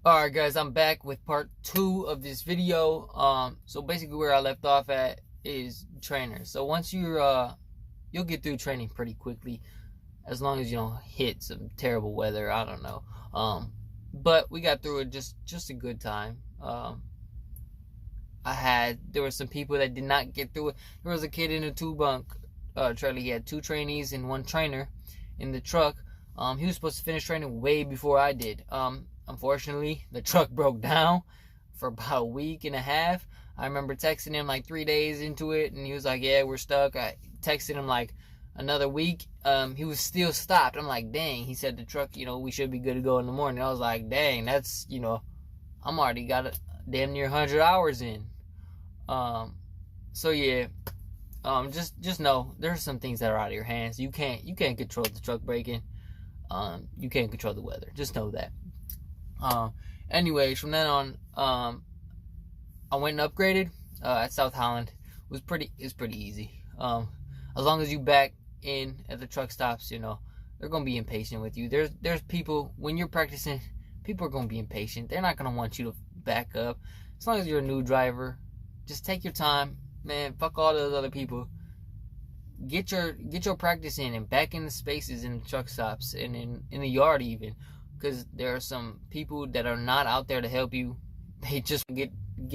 Alright guys, I'm back with part 2 of this video. So basically where I left off at is trainer. So once you'll get through training pretty quickly, as long as you don't hit some terrible weather, I don't know. But we got through it just a good time. There were some people that did not get through it. There was a kid in a 2-bunk trailer. He had 2 trainees and 1 trainer in the truck. He was supposed to finish training way before I did. Unfortunately, the truck broke down for about a week and a half. I remember texting him like 3 days into it, and he was like, yeah, we're stuck. I texted him like another week. He was still stopped. I'm like, dang. He said the truck, we should be good to go in the morning. I was like, dang, that's, I'm already got a damn near 100 hours in. So yeah, just know there's some things that are out of your hands. You can't control the truck breaking. You can't control the weather. Just know that. Anyways, from then on, I went and upgraded at South Holland. It's pretty easy. As long as you back in at the truck stops, they're gonna be impatient with you. There's people when you're practicing, people are gonna be impatient. They're not gonna want you to back up. As long as you're a new driver, just take your time, man. Fuck all those other people. Get your practice in and back in the spaces in the truck stops and in the yard even. Because there are some people that are not out there to help you. They just get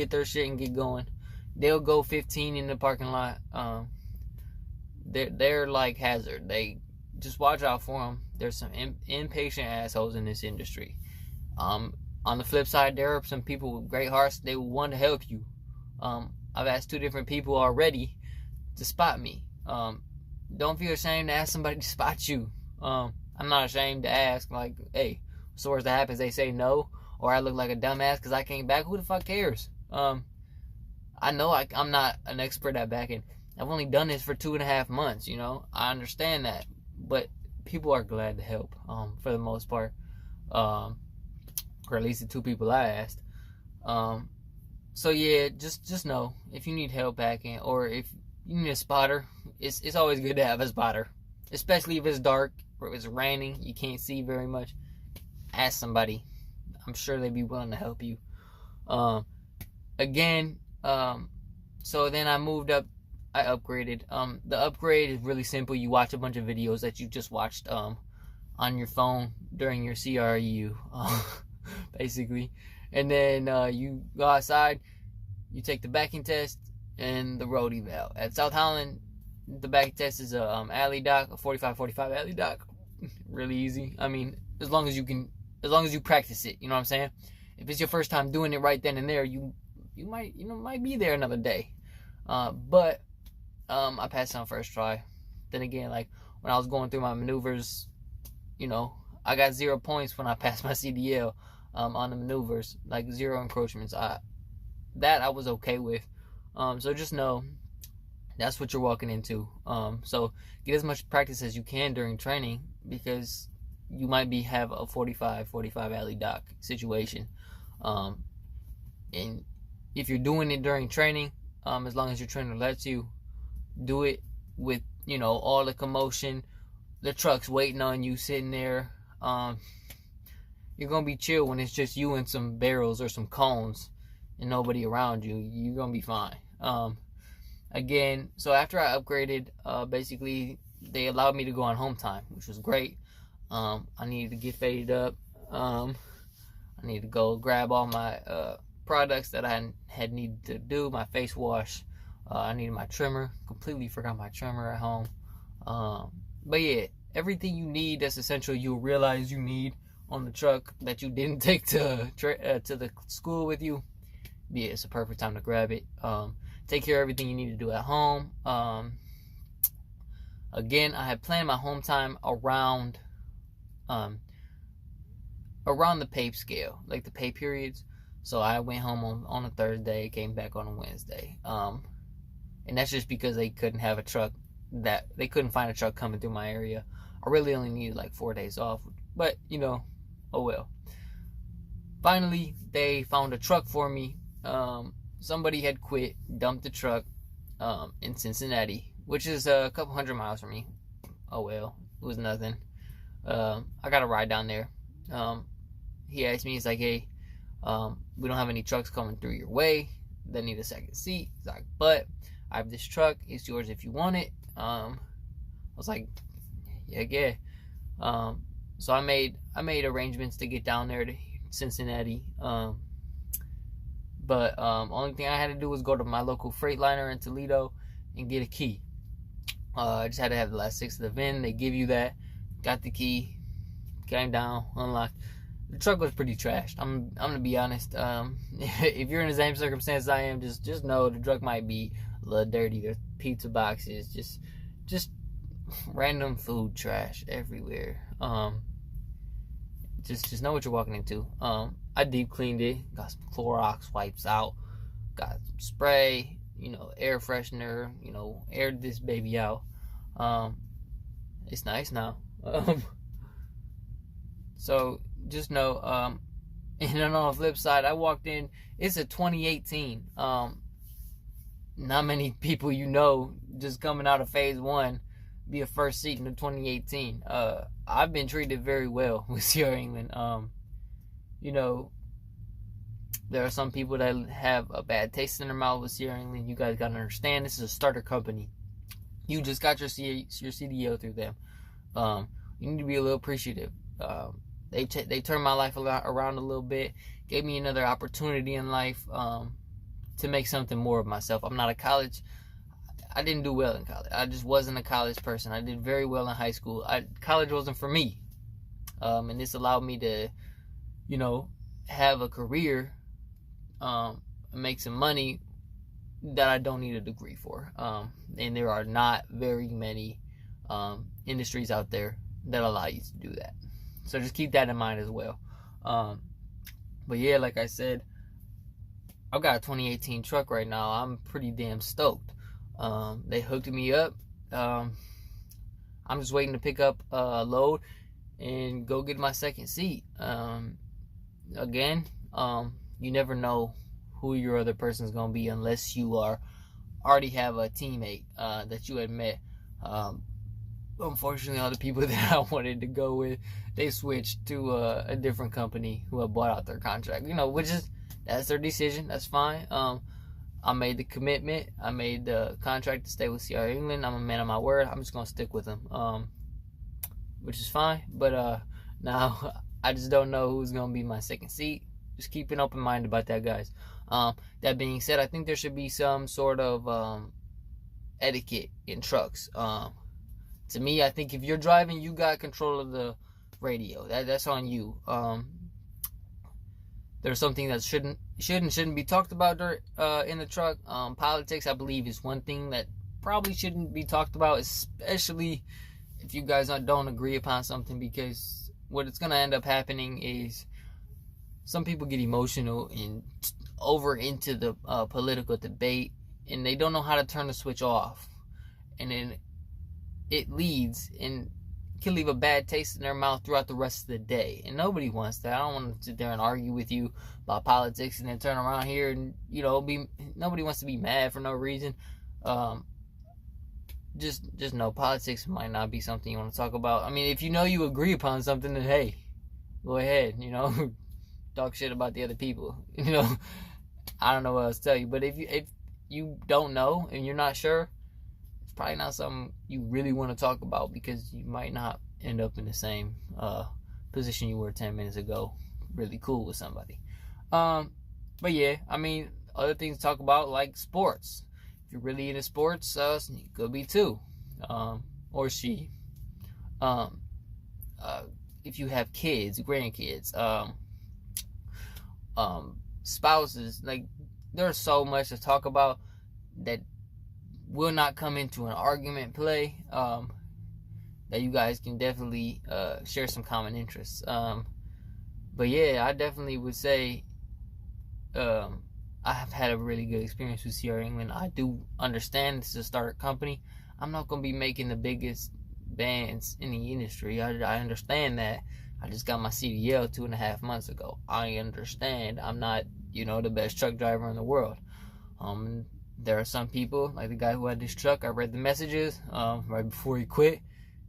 their shit and get going. They'll go 15 in the parking lot. They're like hazard. They just watch out for them. There's some impatient assholes in this industry. On the flip side, there are some people with great hearts. They will want to help you. I've asked 2 different people already to spot me. Don't feel ashamed to ask somebody to spot you. I'm not ashamed to ask, like, hey, what's the worst that happens? They say no, or I look like a dumbass because I came back. Who the fuck cares? I know I'm not an expert at backing. I've only done this for 2.5 months. I understand that, but people are glad to help. For the most part, or at least the 2 people I asked. So yeah, just know if you need help backing, or if you need a spotter, it's always good to have a spotter, especially if it's dark or if it's raining, you can't see very much. Ask somebody. I'm sure they'd be willing to help you. Again, so then I moved up. I upgraded. The upgrade is really simple. You watch a bunch of videos that you just watched on your phone during your CRU, basically, and then you go outside. You take the backing test and the road eval. At South Holland, the backing test is a alley dock, a 45-45 alley dock. Really easy. I mean, as long as you practice it, you know what I'm saying? If it's your first time doing it right then and there, you might be there another day. But I passed on first try. Then again, like when I was going through my maneuvers, I got 0 points when I passed my CDL on the maneuvers, like 0 encroachments. I was okay with. So just know that's what you're walking into. So get as much practice as you can during training, because you might have a 45-45 alley dock situation. And if you're doing it during training, as long as your trainer lets you, do it with, all the commotion, the truck's waiting on you, sitting there. You're going to be chill when it's just you and some barrels or some cones and nobody around you. You're going to be fine. Again, so after I upgraded, basically they allowed me to go on home time, which was great. I needed to get faded up. I needed to go grab all my products that I had needed to do, my face wash. I needed my trimmer. Completely forgot my trimmer at home. But yeah, everything you need that's essential, you'll realize you need on the truck that you didn't take to the school with you. Yeah, it's a perfect time to grab it. Take care of everything you need to do at home. Again, I had planned my home time around the pay scale, like the pay periods. So I went home on a Thursday, came back on a Wednesday. And that's just because they couldn't find a truck coming through my area. I really only needed like 4 days off, but oh well. Finally, they found a truck for me. Somebody had quit, dumped the truck in Cincinnati, which is a couple 100 miles from me. Oh well, it was nothing. I got a ride down there. He asked me, he's like, hey, We don't have any trucks coming through your way that need a second seat. He's like, but I have this truck. It's yours if you want it. I was like, yeah. So I made arrangements to get down there to Cincinnati. But only thing I had to do was go to my local Freightliner in Toledo and get a key. I just had to have the last 6 of the VIN. They give you that. Got the key. Came down, unlocked. The truck was pretty trashed. I'm gonna be honest. If you're in the same circumstance I am, just know the truck might be a little dirty. There's pizza boxes, just random food trash everywhere. Just know what you're walking into. I deep cleaned it. Got some Clorox wipes out. Got some spray. Air freshener. Aired this baby out. It's nice now. So just know. And then on the flip side, I walked in. It's a 2018. Not many people just coming out of phase 1 be a first seat in the 2018. I've been treated very well with C.R.England. There are some people that have a bad taste in their mouth with C.R.England. You guys gotta understand, this is a starter company. You just got your CDL through them. You need to be a little appreciative. They turned my life around a little bit, gave me another opportunity in life to make something more of myself. I'm not a college. I didn't do well in college. I just wasn't a college person. I did very well in high school. College wasn't for me. And this allowed me to, have a career, make some money that I don't need a degree for. And there are not very many industries out there that allow you to do that. So just keep that in mind as well. But yeah, like I said, I've got a 2018 truck right now. I'm pretty damn stoked. They hooked me up. I'm just waiting to pick up a load and go get my second seat. Again, you never know who your other person's gonna be unless you already have a teammate that you had met. Unfortunately, all the people that I wanted to go with, they switched to a different company who had bought out their contract. That's their decision. That's fine. I made the commitment. I made the contract to stay with C.R.England. I'm a man of my word. I'm just going to stick with them, which is fine. But now I just don't know who's going to be my second seat. Just keep an open mind about that, guys. That being said, I think there should be some sort of etiquette in trucks. To me, I think if you're driving, you got control of the radio. That's on you. There's something that shouldn't be talked about in the truck. Politics, I believe, is one thing that probably shouldn't be talked about, especially if you guys don't agree upon something, because what it's gonna end up happening is some people get emotional and over into the political debate, and they don't know how to turn the switch off, and then it leads and can leave a bad taste in their mouth throughout the rest of the day. And nobody wants that. I don't want to sit there and argue with you about politics and then turn around here and nobody wants to be mad for no reason. Just know politics might not be something you want to talk about. I mean, if you agree upon something, then hey, go ahead, talk shit about the other people. I don't know what else to tell you. But if you don't know and you're not sure, probably not something you really want to talk about, because you might not end up in the same position you were 10 minutes ago, really cool with somebody. But yeah, I mean, other things to talk about, like sports. If you're really into sports, you could be too, or she. If you have kids, grandkids, spouses, like, there's so much to talk about that will not come into an argument play, that you guys can definitely share some common interests. But yeah, I definitely would say I have had a really good experience with C.R.England. I do understand this is a startup company. I'm not going to be making the biggest bands in the industry. I understand that. I just got my CDL 2.5 months ago. I understand I'm not, the best truck driver in the world. There are some people, like the guy who had this truck, I read the messages right before he quit.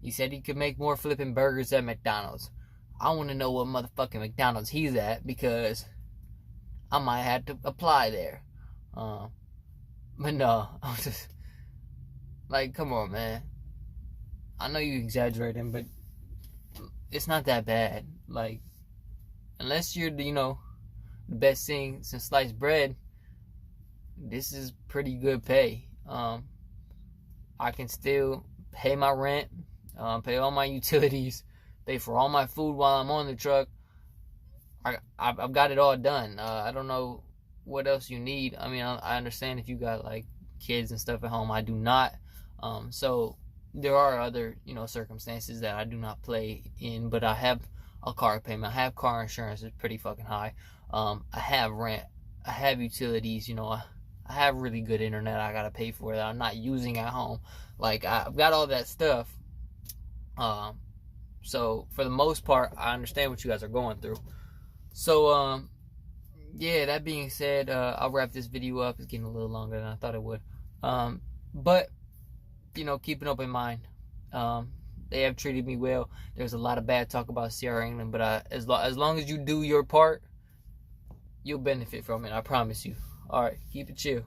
He said he could make more flipping burgers at McDonald's. I want to know what motherfucking McDonald's he's at, because I might have to apply there. But no, I'm just like, come on, man. I know you exaggerating, but it's not that bad. Like, unless you're the best thing since sliced bread, this is pretty good pay. I can still pay my rent, pay all my utilities, pay for all my food while I'm on the truck. I've got it all done. I don't know what else you need. I mean, I understand if you got like kids and stuff at home. I do not. So there are other circumstances that I do not play in, but I have a car payment. I have car insurance. It's pretty fucking high. I have rent. I have utilities. I have really good internet I gotta pay for that I'm not using at home. Like, I've got all that stuff. So for the most part, I understand what you guys are going through. So, yeah, that being said, I'll wrap this video up. It's getting a little longer than I thought it would. But, keep an open mind. They have treated me well. There's a lot of bad talk about C.R.England, but as long as you do your part, you'll benefit from it. I promise you. All right, keep it chill.